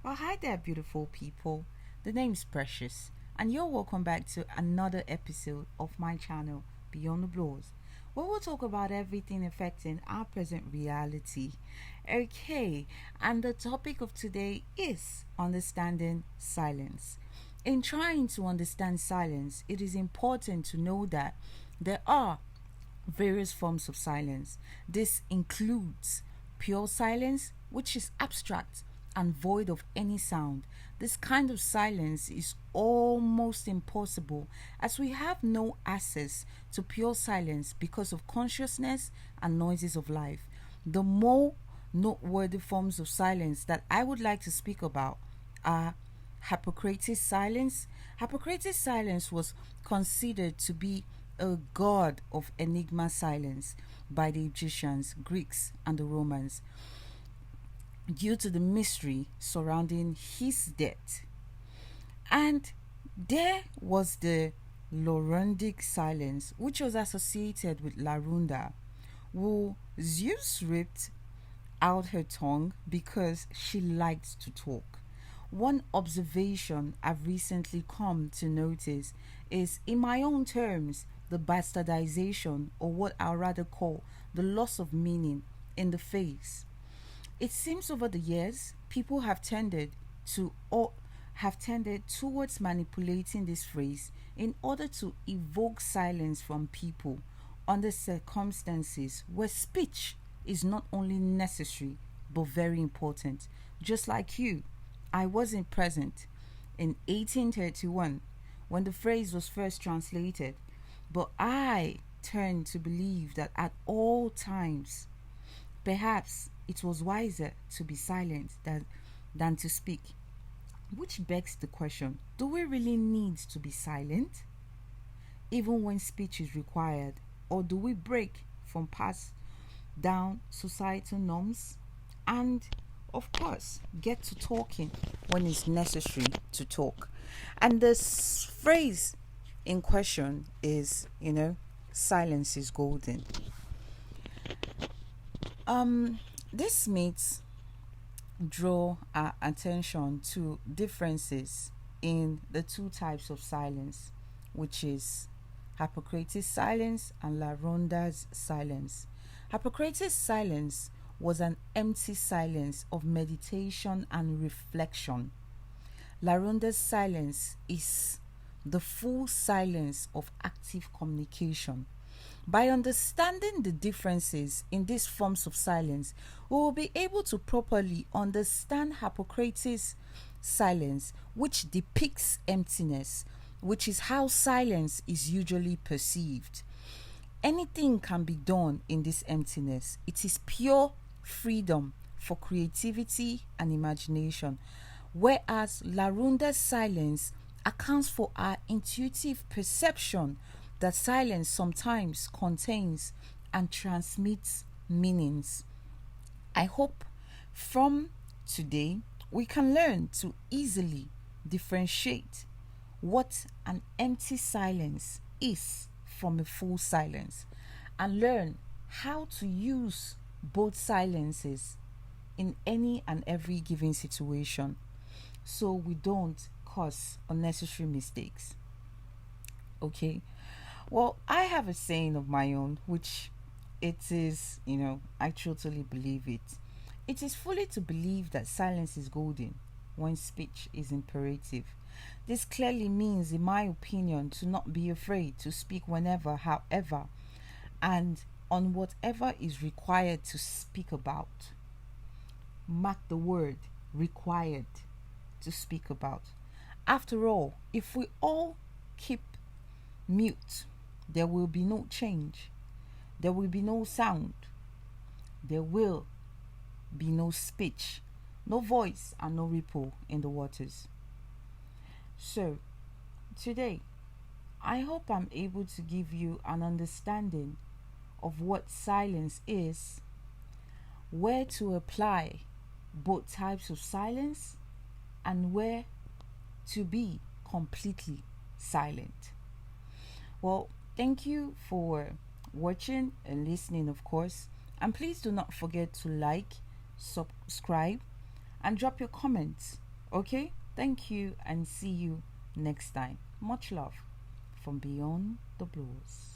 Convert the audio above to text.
Well, hi there, beautiful people. The name's Precious, and you're welcome back to another episode of my channel, Beyond the Blows, where we'll talk about everything affecting our present reality. Okay, and the topic of today is understanding silence. In trying to understand silence, it is important to know that there are various forms of silence. This includes pure silence, which is abstract and void of any sound. This kind of silence is almost impossible as we have no access to pure silence because of consciousness and noises of life. The more noteworthy forms of silence that I would like to speak about are Hippocrates' silence. Hippocrates' silence was considered to be a god of enigma silence by the Egyptians, Greeks, and the Romans due to the mystery surrounding his death. And there was the Laurundic silence, which was associated with Larunda, who Zeus ripped out her tongue because she liked to talk. One observation I've recently come to notice is, in my own terms, the bastardization, or what I rather call the loss of meaning in the face. It seems over the years people to or have tended towards manipulating this phrase in order to evoke silence from people under circumstances where speech is not only necessary but very important. Just like you, I wasn't present in 1831 when the phrase was first translated, but I turned to believe that at all times, perhaps it was wiser to be silent than to speak. Which begs the question, do we really need to be silent even when speech is required? Or do we break from passed down societal norms and, of course, get to talking when it's necessary to talk? And this phrase in question is, silence is golden. This makes draw our attention to differences in the two types of silence, which is Hippocrates' silence and Laronda's silence. Hippocrates' silence was an empty silence of meditation and reflection. Laronda's silence is the full silence of active communication. By understanding the differences in these forms of silence, we will be able to properly understand Hippocrates' silence, which depicts emptiness, which is how silence is usually perceived. Anything can be done in this emptiness. It is pure freedom for creativity and imagination, whereas Larunda's silence accounts for our intuitive perception that silence sometimes contains and transmits meanings. I hope from today we can learn to easily differentiate what an empty silence is from a full silence and learn how to use both silences in any and every given situation so we don't cause unnecessary mistakes. Okay? Well, I have a saying of my own, which it is, I totally believe it. It is fully to believe that silence is golden when speech is imperative. This clearly means, in my opinion, to not be afraid to speak whenever, however, and on whatever is required to speak about. Mark the word required to speak about. After all, if we all keep mute, there will be no change. There will be no sound. There will be no speech, no voice, and no ripple in the waters. So, today, I hope I'm able to give you an understanding of what silence is, where to apply both types of silence, and where to be completely silent. Well, thank you for watching and listening, of course. And please do not forget to like, subscribe, and drop your comments Okay, thank you and see you next time. Much love from Beyond the Blues.